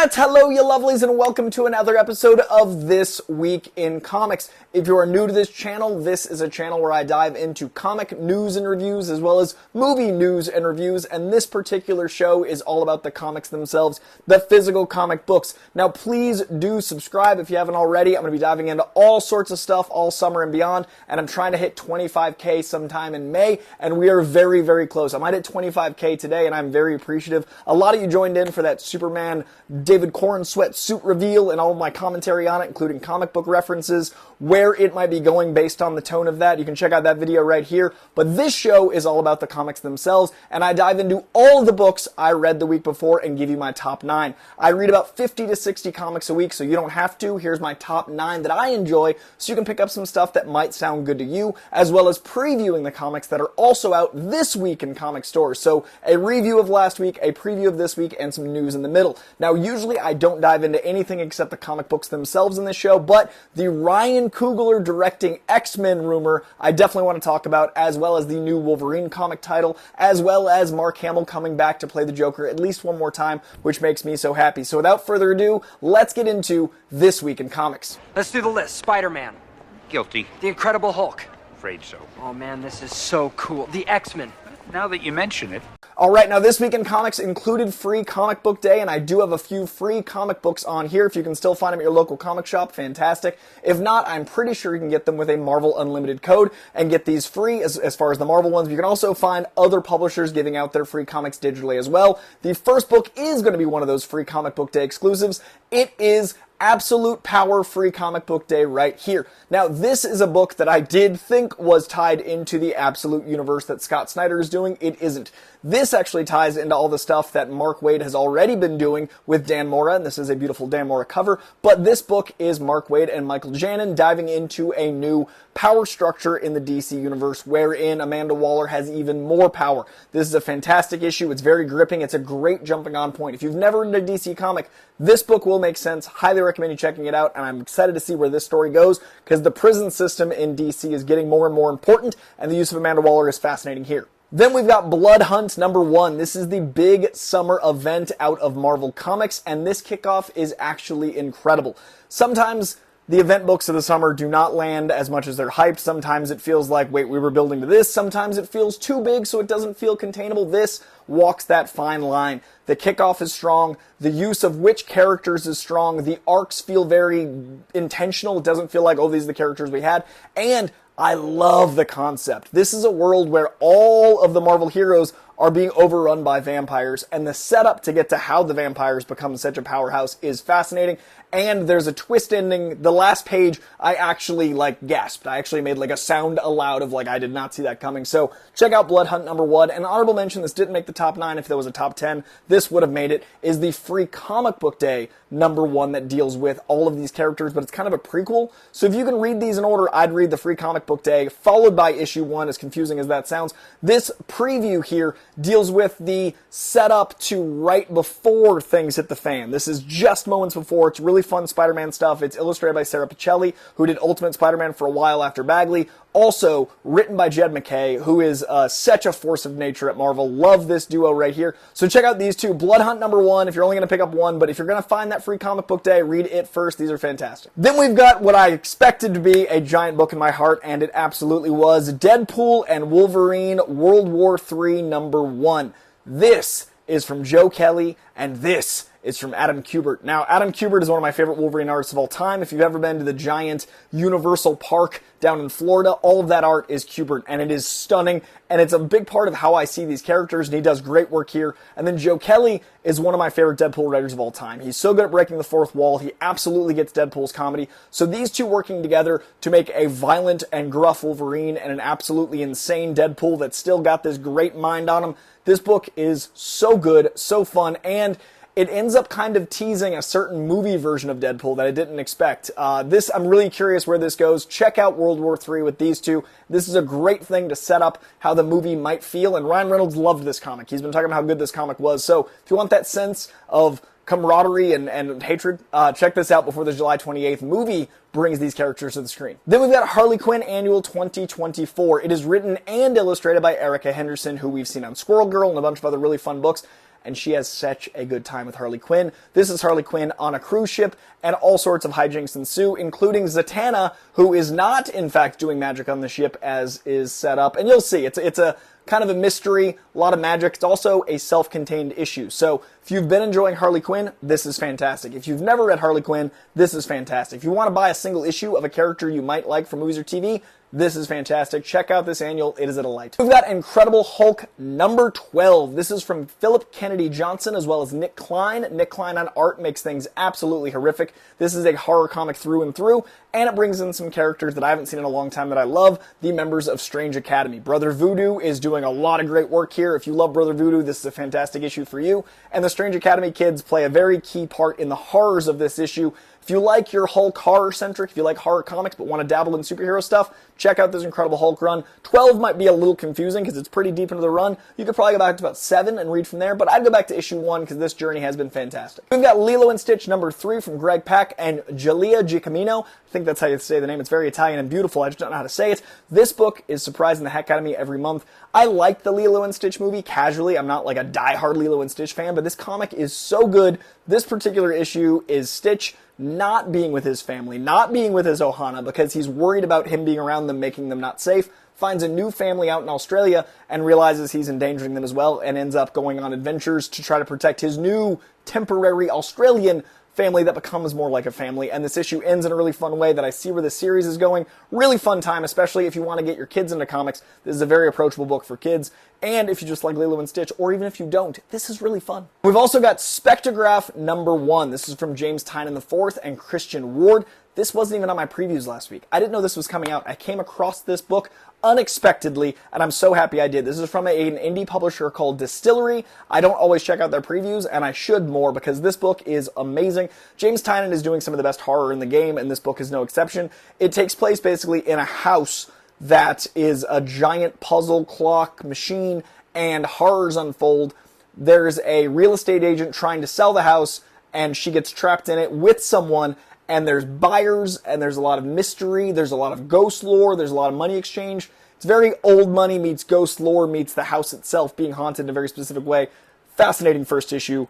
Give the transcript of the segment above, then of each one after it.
Corenswet! Hello, you lovelies, and welcome to another episode of This Week in Comics. If you are new to this channel, this is a channel where I dive into comic news and reviews as well as movie news and reviews, and this particular show is all about the comics themselves, the physical comic books. Now, please do subscribe if you haven't already. I'm going to be diving into all sorts of stuff all summer and beyond, and I'm trying to hit 25K sometime in May, and we are very, very close. I might hit 25K today, and I'm very appreciative. A lot of you joined in for that Superman David Corenswet suit reveal and all of my commentary on it, including comic book references, where it might be going based on the tone of that. You can check out that video right here. But this show is all about the comics themselves, and I dive into all of the books I read the week before and give you my top 9. I read about 50 to 60 comics a week, so you don't have to. Here's my top 9 that I enjoy, so you can pick up some stuff that might sound good to you, as well as previewing the comics that are also out this week in comic stores. So a review of last week, a preview of this week, and some news in the middle. Now, usually I don't dive into anything except the comic books themselves in this show, but the Ryan Coogler directing X-Men rumor I definitely want to talk about, as well as the new Wolverine comic title, as well as Mark Hamill coming back to play the Joker at least one more time, which makes me so happy. So without further ado, let's get into This Week in Comics. Let's do the list. Spider-Man. Guilty. The Incredible Hulk. Afraid so. Oh man, this is so cool. The X-Men. Now that you mention it. Alright, now This Week in Comics included Free Comic Book Day, and I do have a few free comic books on here. If you can still find them at your local comic shop, fantastic. If not, I'm pretty sure you can get them with a Marvel Unlimited code and get these free as far as the Marvel ones. You can also find other publishers giving out their free comics digitally as well. The first book is going to be one of those Free Comic Book Day exclusives. It is Absolute Power Free Comic Book Day right here. Now, this is a book that I did think was tied into the Absolute universe that Scott Snyder is doing. It isn't. This actually ties into all the stuff that Mark Waid has already been doing with Dan Mora, and this is a beautiful Dan Mora cover, but this book is Mark Waid and Michael Janin diving into a new power structure in the DC universe, wherein Amanda Waller has even more power. This is a fantastic issue. It's very gripping. It's a great jumping on point. If you've never read a DC comic, this book will make sense. Highly recommend you checking it out, and I'm excited to see where this story goes, because the prison system in DC is getting more and more important, and the use of Amanda Waller is fascinating here. Then we've got Blood Hunt #1. This is the big summer event out of Marvel Comics, and this kickoff is actually incredible. Sometimes the event books of the summer do not land as much as they're hyped. Sometimes it feels like, wait, we were building to this. Sometimes it feels too big, so it doesn't feel containable. This walks that fine line. The kickoff is strong. The use of which characters is strong. The arcs feel very intentional. It doesn't feel like, oh, these are the characters we had. And I love the concept. This is a world where all of the Marvel heroes are being overrun by vampires, and the setup to get to how the vampires become such a powerhouse is fascinating, and there's a twist ending. The last page, I actually, gasped. I actually made, a sound aloud of, I did not see that coming. So, check out Blood Hunt #1, and honorable mention, this didn't make the top 9. If there was a top 10, this would have made it, is the Free Comic Book Day #1 that deals with all of these characters, but it's kind of a prequel. So if you can read these in order, I'd read the Free Comic Book Day, followed by issue 1, as confusing as that sounds. This preview here deals with the setup to right before things hit the fan. This is just moments before. It's really fun Spider-Man stuff. It's illustrated by Sarah Pichelli, who did Ultimate Spider-Man for a while after Bagley. Also, written by Jed MacKay, who is such a force of nature at Marvel. Love this duo right here. So check out these two. Blood Hunt #1, if you're only going to pick up one, but if you're going to find that Free Comic Book Day, read it first. These are fantastic. Then we've got what I expected to be a giant book in my heart, and it absolutely was. Deadpool and Wolverine World War III #1. This is from Joe Kelly, and this is from Adam Kubert. Now, Adam Kubert is one of my favorite Wolverine artists of all time. If you've ever been to the giant Universal Park down in Florida, all of that art is Kubert, and it is stunning, and it's a big part of how I see these characters, and he does great work here. And then Joe Kelly is one of my favorite Deadpool writers of all time. He's so good at breaking the fourth wall. He absolutely gets Deadpool's comedy. So these two working together to make a violent and gruff Wolverine and an absolutely insane Deadpool that's still got this great mind on him. This book is so good, so fun, and it ends up kind of teasing a certain movie version of Deadpool that I didn't expect. I'm really curious where this goes. Check out World War III with these two. This is a great thing to set up how the movie might feel, and Ryan Reynolds loved this comic. He's been talking about how good this comic was, so if you want that sense of camaraderie and hatred, check this out before the July 28th movie brings these characters to the screen. Then we've got Harley Quinn Annual 2024. It is written and illustrated by Erica Henderson, who we've seen on Squirrel Girl and a bunch of other really fun books. and she has such a good time with Harley Quinn. This is Harley Quinn on a cruise ship, and all sorts of hijinks ensue, including Zatanna, who is not, in fact, doing magic on the ship as is set up. And you'll see, it's a kind of a mystery, a lot of magic. It's also a self-contained issue. So if you've been enjoying Harley Quinn, this is fantastic. If you've never read Harley Quinn, this is fantastic. If you want to buy a single issue of a character you might like from movies or TV, this is fantastic. Check out this annual. It is a delight. We've got Incredible Hulk number 12. This is from Philip Kennedy Johnson as well as Nick Klein. Nick Klein on art makes things absolutely horrific. This is a horror comic through and through, and it brings in some characters that I haven't seen in a long time that I love, the members of Strange Academy. Brother Voodoo is doing a lot of great work here. If you love Brother Voodoo, this is a fantastic issue for you. And the Strange Academy kids play a very key part in the horrors of this issue. If you like your Hulk horror-centric, if you like horror comics but want to dabble in superhero stuff, check out this Incredible Hulk run. 12 might be a little confusing because it's pretty deep into the run. You could probably go back to about 7 and read from there, but I'd go back to issue 1 because this journey has been fantastic. We've got Lilo and Stitch number 3 from Greg Pak and Jalia Giacomino. I think that's how you say the name. It's very Italian and beautiful. I just don't know how to say it. This book is surprising the heck out of me every month. I like the Lilo and Stitch movie casually. I'm not like a die-hard Lilo and Stitch fan, but this comic is so good. This particular issue is Stitch not being with his family, not being with his Ohana because he's worried about him being around them, making them not safe, finds a new family out in Australia and realizes he's endangering them as well and ends up going on adventures to try to protect his new temporary Australian family that becomes more like a family. And this issue ends in a really fun way that I see where the series is going. Really fun time, especially if you want to get your kids into comics. This is a very approachable book for kids. And if you just like Lilo and Stitch, or even if you don't, this is really fun. We've also got Spectrograph number 1. This is from James Tynion IV and Christian Ward. This wasn't even on my previews last week. I didn't know this was coming out. I came across this book unexpectedly, and I'm so happy I did. This is from an indie publisher called Distillery. I don't always check out their previews, and I should more because this book is amazing. James Tynion is doing some of the best horror in the game, and this book is no exception. It takes place basically in a house that is a giant puzzle clock machine, and horrors unfold. There's a real estate agent trying to sell the house, and she gets trapped in it with someone, and there's buyers, and there's a lot of mystery, there's a lot of ghost lore, there's a lot of money exchange. It's very old money meets ghost lore meets the house itself being haunted in a very specific way. Fascinating first issue.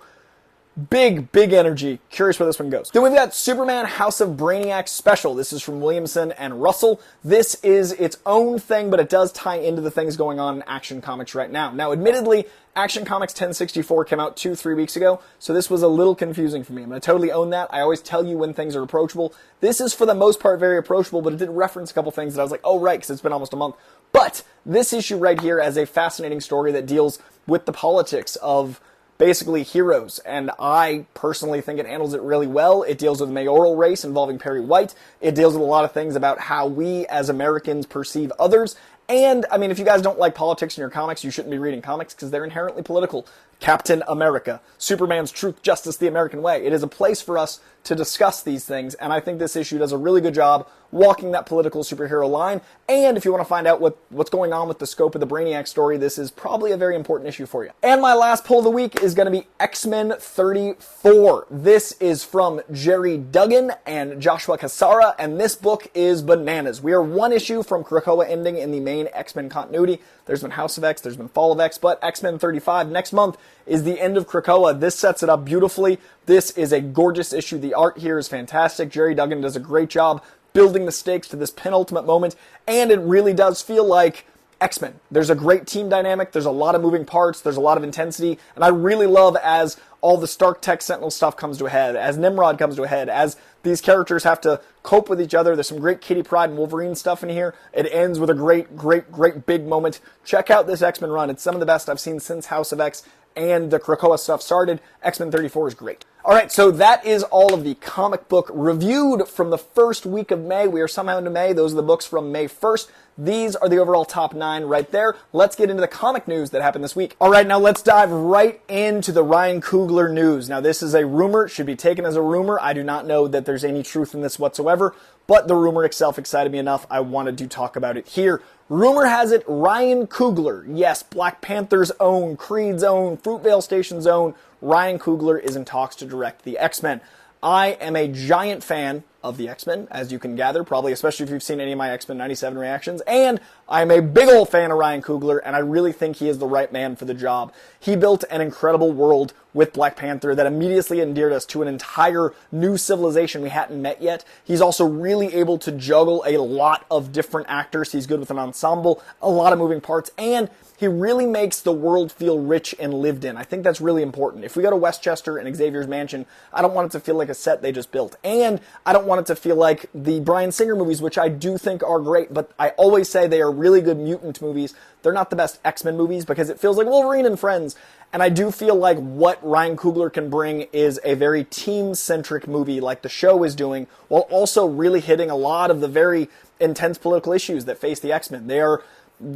Big energy. Curious where this one goes. Then we've got Superman House of Brainiac Special. This is from Williamson and Russell. This is its own thing, but it does tie into the things going on in Action Comics right now. Now, admittedly, Action Comics 1064 came out 2-3 weeks ago, so this was a little confusing for me. I'm going to totally own that. I always tell you when things are approachable. This is, for the most part, very approachable, but it did reference a couple things that I was like, oh, right, because it's been almost a month. But this issue right here has a fascinating story that deals with the politics of basically heroes, and I personally think it handles it really well. It deals with the mayoral race involving Perry White. It deals with a lot of things about how we as Americans perceive others. And, I mean, if you guys don't like politics in your comics, you shouldn't be reading comics because they're inherently political. Captain America, Superman's Truth, Justice, the American Way. It is a place for us to discuss these things, and I think this issue does a really good job walking that political superhero line. And if you want to find out what's going on with the scope of the Brainiac story, this is probably a very important issue for you. And my last pull of the week is going to be X-Men 34. This is from Jerry Duggan and Joshua Cassara, and this book is bananas. We are one issue from Krakoa ending in the main X-Men continuity. There's been House of X, there's been Fall of X, but X-Men 35 next month is the end of Krakoa. This sets it up beautifully. This is a gorgeous issue. The art here is fantastic. Jerry Duggan does a great job building the stakes to this penultimate moment, and it really does feel like X-Men. There's a great team dynamic, there's a lot of moving parts, there's a lot of intensity, and I really love as all the Stark Tech Sentinel stuff comes to a head, as Nimrod comes to a head, as these characters have to cope with each other. There's some great Kitty Pryde and Wolverine stuff in here. It ends with a great big moment. Check out this X-Men run. It's some of the best I've seen since House of X and the Krakoa stuff started. X-Men 34 is great. Alright, so that is all of the comic book reviewed from the first week of May. We are somehow into May. Those are the books from May 1st. These are the overall top 9 right there. Let's get into the comic news that happened this week. Alright, now let's dive right into the Ryan Coogler news. Now this is a rumor. It should be taken as a rumor. I do not know that there's any truth in this whatsoever, but the rumor itself excited me enough. I wanted to talk about it here. Rumor has it Ryan Coogler, yes, Black Panther's own, Creed's own, Fruitvale Station's own, Ryan Coogler is in talks to direct the X-Men. I am a giant fan of the X-Men, as you can gather, probably, especially if you've seen any of my X-Men 97 reactions. And I'm a big old fan of Ryan Coogler, and I really think he is the right man for the job. He built an incredible world with Black Panther that immediately endeared us to an entire new civilization we hadn't met yet. He's also really able to juggle a lot of different actors. He's good with an ensemble, a lot of moving parts, and he really makes the world feel rich and lived in. I think that's really important. If we go to Westchester and Xavier's Mansion, I don't want it to feel like a set they just built. And I don't want it to feel like the Bryan Singer movies, which I do think are great, but I always say they are really good mutant movies. They're not the best X-Men movies because it feels like Wolverine and Friends. And I do feel like what Ryan Coogler can bring is a very team-centric movie like the show is doing, while also really hitting a lot of the very intense political issues that face the X-Men. They are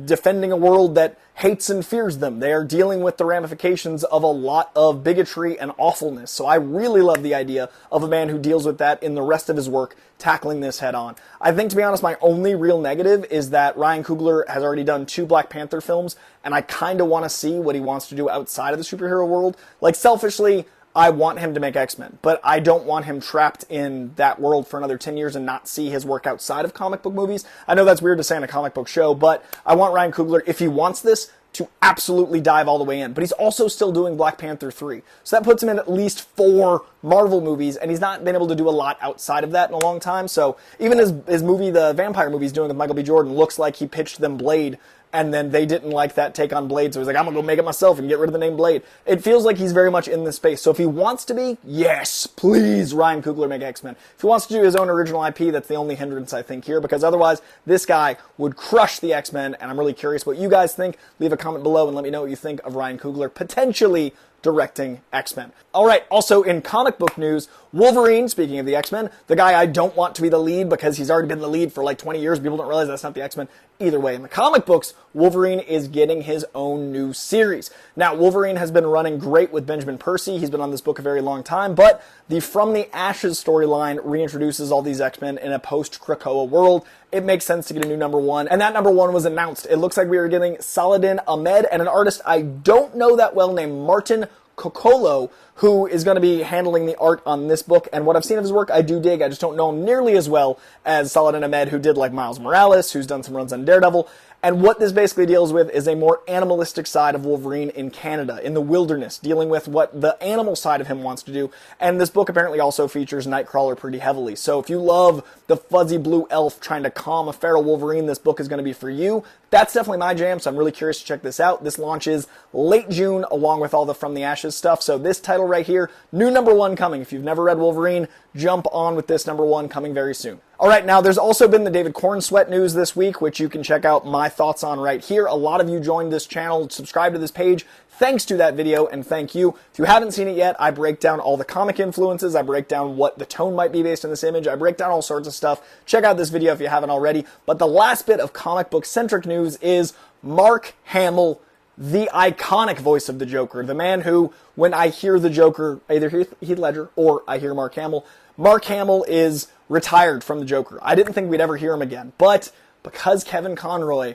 defending a world that hates and fears them. They are dealing with the ramifications of a lot of bigotry and awfulness. So I really love the idea of a man who deals with that in the rest of his work, tackling this head on. I think, to be honest, my only real negative is that Ryan Coogler has already done 2 Black Panther films, and I kind of want to see what he wants to do outside of the superhero world. Like, selfishly, I want him to make X-Men, but I don't want him trapped in that world for another 10 years and not see his work outside of comic book movies. I know that's weird to say in a comic book show, but I want Ryan Coogler, if he wants this, to absolutely dive all the way in. But he's also still doing Black Panther 3. So that puts him in at least 4 Marvel movies, and he's not been able to do a lot outside of that in a long time. So even his movie, the vampire movie he's doing with Michael B. Jordan, looks like he pitched them Blade, and then they didn't like that take on Blade, so he's like, I'm going to go make it myself and get rid of the name Blade. It feels like he's very much in this space. So if he wants to be, yes, please, Ryan Coogler make X-Men. If he wants to do his own original IP, that's the only hindrance, I think, here, because otherwise, this guy would crush the X-Men, and I'm really curious what you guys think. Leave a comment below and let me know what you think of Ryan Coogler potentially directing X-Men. Alright, also in comic book news, Wolverine, speaking of the X-Men, the guy I don't want to be the lead because he's already been the lead for like 20 years. People don't realize that's not the X-Men. Either way, in the comic books, Wolverine is getting his own new series. Now, Wolverine has been running great with Benjamin Percy. He's been on this book a very long time, but the From the Ashes storyline reintroduces all these X-Men in a post-Krakoa world. It makes sense to get a new #1, and that #1 was announced. It looks like we are getting Saladin Ahmed and an artist I don't know that well named Martin Coccolo, who is going to be handling the art on this book. And what I've seen of his work, I do dig. I just don't know him nearly as well as Saladin Ahmed, who did like Miles Morales, who's done some runs on Daredevil. And what this basically deals with is a more animalistic side of Wolverine in Canada, in the wilderness, dealing with what the animal side of him wants to do. And this book apparently also features Nightcrawler pretty heavily. So if you love the fuzzy blue elf trying to calm a feral Wolverine, this book is going to be for you. That's definitely my jam, so I'm really curious to check this out. This launches late June, along with all the From the Ashes stuff. So this title right here, new #1 coming. If you've never read Wolverine, jump on with this #1 coming very soon. Alright, now there's also been the David Corenswet news this week, which you can check out my thoughts on right here. A lot of you joined this channel, subscribed to this page, thanks to that video, and thank you. If you haven't seen it yet, I break down all the comic influences, I break down what the tone might be based on this image, I break down all sorts of stuff. Check out this video if you haven't already. But the last bit of comic book centric news is Mark Hamill, the iconic voice of the Joker, the man who, when I hear the Joker, I either hear Heath Ledger or I hear Mark Hamill is retired from the Joker. I didn't think we'd ever hear him again, but because Kevin Conroy,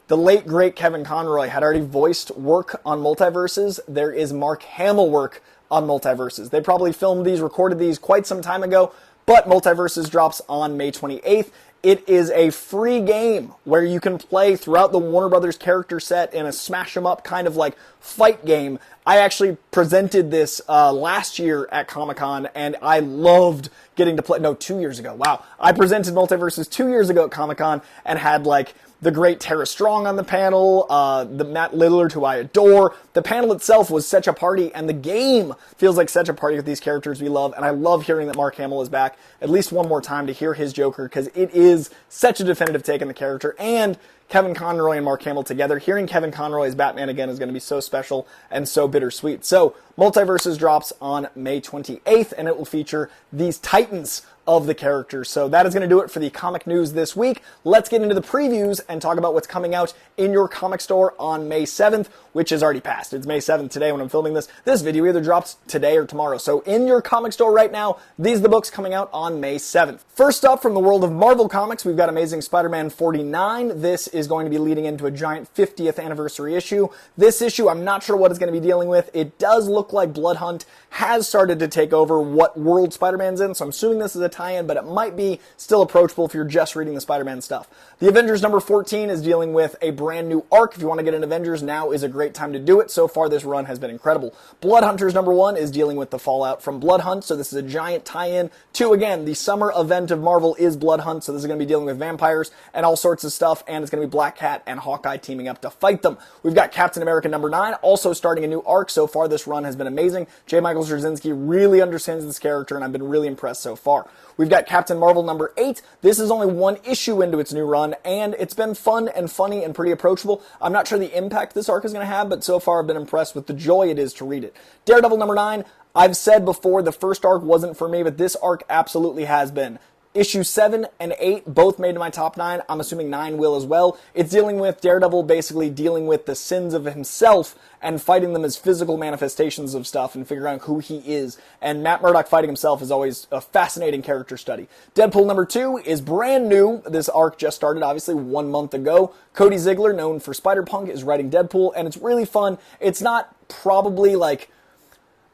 the late great Kevin Conroy, had already voiced work on MultiVersus, there is Mark Hamill work on MultiVersus. They probably filmed these, recorded these quite some time ago, but MultiVersus drops on May 28th. It is a free game where you can play throughout the Warner Brothers character set in a smash 'em up kind of like fight game. I actually presented this last year at Comic-Con, and I loved getting to play. No, 2 years ago. Wow. I presented MultiVersus 2 years ago at Comic-Con and had like the great Tara Strong on the panel, the Matt Lillard, who I adore. The panel itself was such a party, and the game feels like such a party with these characters we love, and I love hearing that Mark Hamill is back at least one more time to hear his Joker, because it is such a definitive take on the character, and Kevin Conroy and Mark Hamill together. Hearing Kevin Conroy as Batman again is going to be so special and so bittersweet. So, MultiVersus drops on May 28th, and it will feature these titans of the characters. So that is going to do it for the comic news this week. Let's get into the previews and talk about what's coming out in your comic store on May 7th, which is already passed. It's May 7th today when I'm filming this. This video either drops today or tomorrow. So in your comic store right now, these are the books coming out on May 7th. First up, from the world of Marvel Comics, we've got Amazing Spider-Man 49. This is going to be leading into a giant 50th anniversary issue. This issue, I'm not sure what it's going to be dealing with. It does look like Blood Hunt has started to take over what world Spider-Man's in, so I'm assuming this is a tie-in, but it might be still approachable if you're just reading the Spider-Man stuff. The Avengers number 14 is dealing with a brand new arc. If you want to get an Avengers, now is a great time to do it. So far, this run has been incredible. Blood Hunters number 1 is dealing with the fallout from Blood Hunt, so this is a giant tie-in to, again, the summer event of Marvel is Blood Hunt, so this is going to be dealing with vampires and all sorts of stuff, and it's going to be Black Cat and Hawkeye teaming up to fight them. We've got Captain America number 9 also starting a new arc. So far, this run has been amazing. J. Michael Straczynski really understands this character, and I've been really impressed so far. We've got Captain Marvel number 8. This is only one issue into its new run, and it's been fun and funny and pretty approachable. I'm not sure the impact this arc is going to have, but so far I've been impressed with the joy it is to read it. Daredevil number 9. I've said before the first arc wasn't for me, but this arc absolutely has been. Issue 7 and 8 both made my top 9. I'm assuming 9 will as well. It's dealing with Daredevil basically dealing with the sins of himself and fighting them as physical manifestations of stuff and figuring out who he is. And Matt Murdock fighting himself is always a fascinating character study. Deadpool number 2 is brand new. This arc just started, obviously, 1 month ago. Cody Ziegler, known for Spider-Punk, is writing Deadpool, and it's really fun. It's not probably like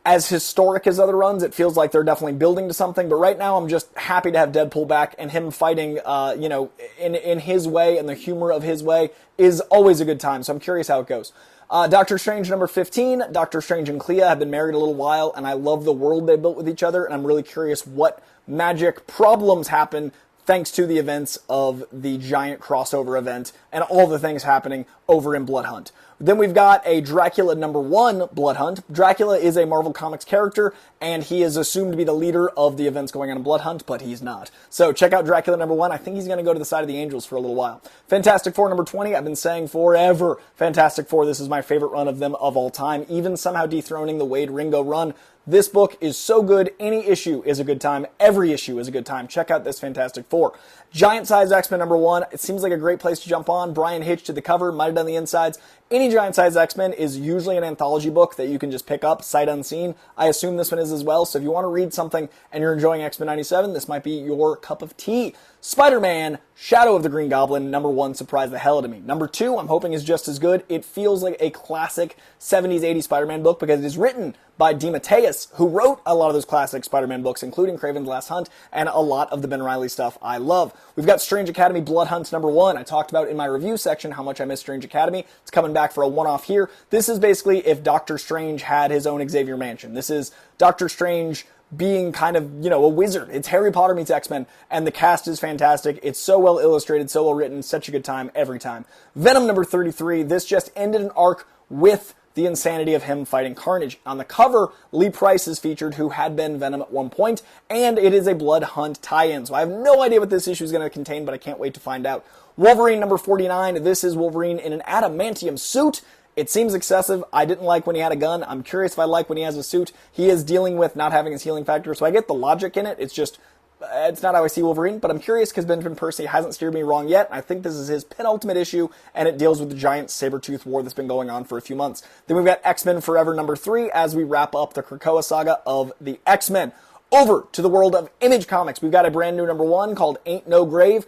as historic as other runs. It feels like they're definitely building to something, but right now I'm just happy to have Deadpool back, and him fighting, in his way and the humor of his way is always a good time, so I'm curious how it goes. Doctor Strange number 15, Doctor Strange and Clea have been married a little while, and I love the world they built with each other, and I'm really curious what magic problems happen thanks to the events of the giant crossover event and all the things happening over in Blood Hunt. Then we've got a Dracula number 1 Blood Hunt. Dracula is a Marvel Comics character, and he is assumed to be the leader of the events going on in Blood Hunt, but he's not. So check out Dracula number 1. I think he's going to go to the side of the Angels for a little while. Fantastic Four number 20. I've been saying forever, Fantastic Four, this is my favorite run of them of all time, even somehow dethroning the Wade Ringo run. This book is so good. Any issue is a good time. Every issue is a good time. Check out this Fantastic Four. Giant Size X-Men number 1. It seems like a great place to jump on. Brian Hitch to the cover, might have done the insides. Any Giant Size X-Men is usually an anthology book that you can just pick up, sight unseen. I assume this one is as well, so if you want to read something and you're enjoying X-Men 97, this might be your cup of tea. Spider-Man, Shadow of the Green Goblin, number 1 surprised the hell out of me. Number 2, I'm hoping is just as good. It feels like a classic 70s, 80s Spider-Man book because it is written by DeMatteis, who wrote a lot of those classic Spider-Man books, including Kraven's Last Hunt and a lot of the Ben Reilly stuff I love. We've got Strange Academy Blood Hunt number 1. I talked about in my review section how much I miss Strange Academy. It's coming back for a one-off here. This is basically if Doctor Strange had his own Xavier Mansion. This is Doctor Strange being kind of, a wizard. It's Harry Potter meets X-Men, and the cast is fantastic. It's so well illustrated, so well written, such a good time every time. Venom number 33, this just ended an arc with the insanity of him fighting Carnage. On the cover, Lee Price is featured, who had been Venom at one point, and it is a Blood Hunt tie-in, so I have no idea what this issue is going to contain, but I can't wait to find out. Wolverine number 49, this is Wolverine in an adamantium suit. It seems excessive. I didn't like when he had a gun. I'm curious if I like when he has a suit. He is dealing with not having his healing factor, so I get the logic in it. It's not how I see Wolverine, but I'm curious because Benjamin Percy hasn't steered me wrong yet. I think this is his penultimate issue, and it deals with the giant saber-tooth war that's been going on for a few months. Then we've got X-Men Forever number 3 as we wrap up the Krakoa saga of the X-Men. Over to the world of Image Comics. We've got a brand new number 1 called Ain't No Grave.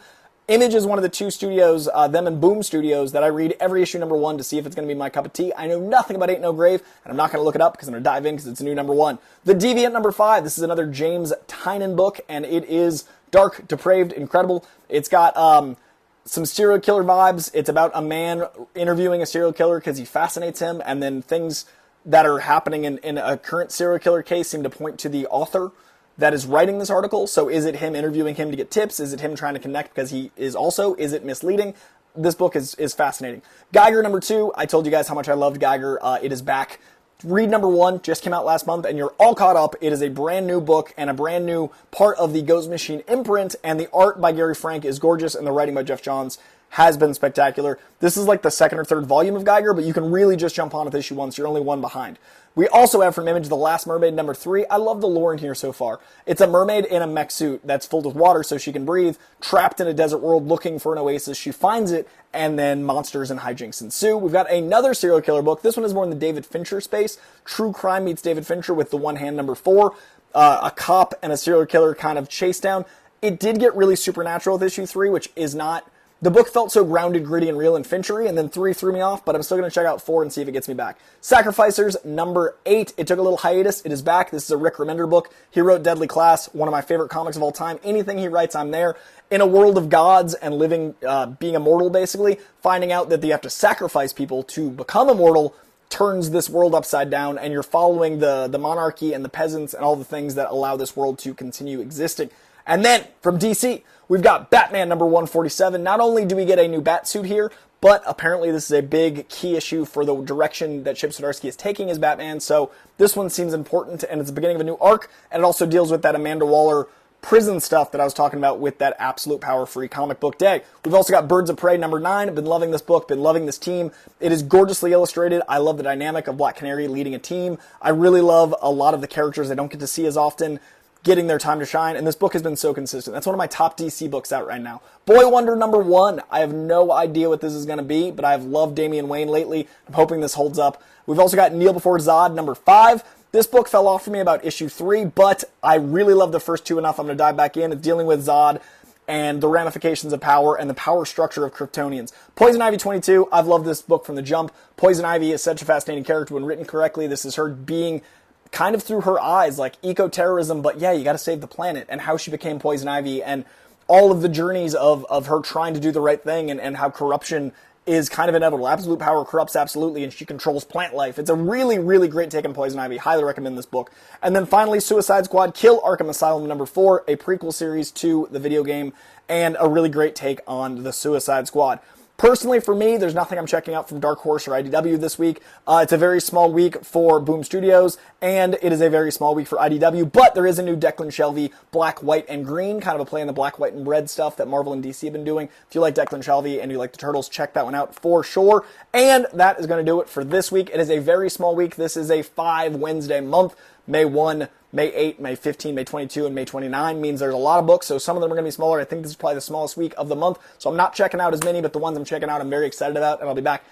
Image is one of the two studios, them and Boom Studios, that I read every issue number 1 to see if it's going to be my cup of tea. I know nothing about Ain't No Grave, and I'm not going to look it up because I'm going to dive in because it's a new number 1. The Deviant number 5, this is another James Tynion book, and it is dark, depraved, incredible. It's got some serial killer vibes. It's about a man interviewing a serial killer because he fascinates him, and then things that are happening in a current serial killer case seem to point to the author that is writing this article. So is it him interviewing him to get tips? Is it him trying to connect because he is also? Is it misleading? This book is fascinating. Geiger number 2, I told you guys how much I loved Geiger. It is back. Read number 1, just came out last month, and you're all caught up. It is a brand new book and a brand new part of the Ghost Machine imprint, and the art by Gary Frank is gorgeous, and the writing by Jeff Johns has been spectacular. This is like the second or third volume of Geiger, but you can really just jump on with issue 1, so you're only one behind. We also have from Image The Last Mermaid number 3. I love the lore in here so far. It's a mermaid in a mech suit that's filled with water so she can breathe, trapped in a desert world looking for an oasis. She finds it, and then monsters and hijinks ensue. We've got another serial killer book. This one is more in the David Fincher space. True Crime meets David Fincher with The One Hand number 4. A cop and a serial killer kind of chase down. It did get really supernatural with issue 3, which is not The book felt so grounded, gritty, and real and Finchery, and then 3 threw me off, but I'm still going to check out 4 and see if it gets me back. Sacrificers, number 8. It took a little hiatus. It is back. This is a Rick Remender book. He wrote Deadly Class, one of my favorite comics of all time. Anything he writes, I'm there. In a world of gods and living, being immortal, basically, finding out that you have to sacrifice people to become immortal turns this world upside down, and you're following the monarchy and the peasants and all the things that allow this world to continue existing. And then, from DC, we've got Batman number 147. Not only do we get a new Batsuit here, but apparently this is a big key issue for the direction that Chip Zdarsky is taking as Batman, so this one seems important, and it's the beginning of a new arc, and it also deals with that Amanda Waller prison stuff that I was talking about with that Absolute Power Free Comic Book Day. We've also got Birds of Prey number 9. I've been loving this book, been loving this team. It is gorgeously illustrated. I love the dynamic of Black Canary leading a team. I really love a lot of the characters I don't get to see as often getting their time to shine, and this book has been so consistent. That's one of my top DC books out right now. Boy Wonder number 1. I have no idea what this is going to be, but I've loved Damian Wayne lately. I'm hoping this holds up. We've also got Kneel Before Zod number 5. This book fell off for me about issue 3, but I really love the first 2 enough. I'm going to dive back in. It's dealing with Zod and the ramifications of power and the power structure of Kryptonians. Poison Ivy 22. I've loved this book from the jump. Poison Ivy is such a fascinating character when written correctly. This is her being kind of through her eyes, like eco-terrorism, but yeah, you got to save the planet, and how she became Poison Ivy, and all of the journeys of her trying to do the right thing, and how corruption is kind of inevitable. Absolute power corrupts absolutely, and she controls plant life. It's a really, really great take on Poison Ivy. Highly recommend this book. And then finally, Suicide Squad Kill Arkham Asylum number 4, a prequel series to the video game, and a really great take on the Suicide Squad. Personally, for me, there's nothing I'm checking out from Dark Horse or IDW this week. It's a very small week for Boom Studios, and it is a very small week for IDW, but there is a new Declan Shalvey Black, White, and Green, kind of a play on the Black, White, and Red stuff that Marvel and DC have been doing. If you like Declan Shalvey and you like the Turtles, check that one out for sure. And that is going to do it for this week. It is a very small week. This is a 5-Wednesday month. May 1, May 8, May 15, May 22, and May 29 means there's a lot of books, so some of them are going to be smaller. I think this is probably the smallest week of the month, so I'm not checking out as many, but the ones I'm checking out I'm very excited about, and I'll be back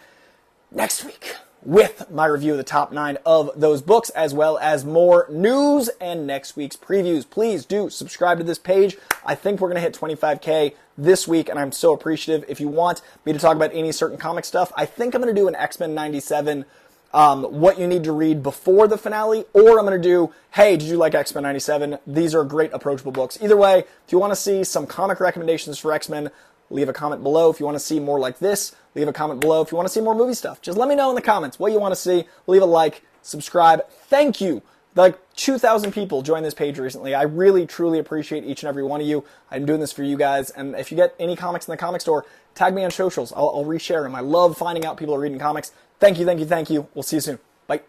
next week with my review of the top 9 of those books, as well as more news and next week's previews. Please do subscribe to this page. I think we're going to hit 25K this week, and I'm so appreciative. If you want me to talk about any certain comic stuff, I think I'm going to do an X-Men 97 what you need to read before the finale, or I'm going to do, hey, did you like X-Men 97? These are great approachable books. Either way, if you want to see some comic recommendations for X-Men, leave a comment below. If you want to see more like this, leave a comment below. If you want to see more movie stuff, just let me know in the comments what you want to see. Leave a like, subscribe. Thank you. Like 2,000 people joined this page recently. I really, truly appreciate each and every one of you. I'm doing this for you guys. And if you get any comics in the comic store, tag me on socials. I'll reshare them. I love finding out people are reading comics. Thank you, thank you, thank you. We'll see you soon. Bye.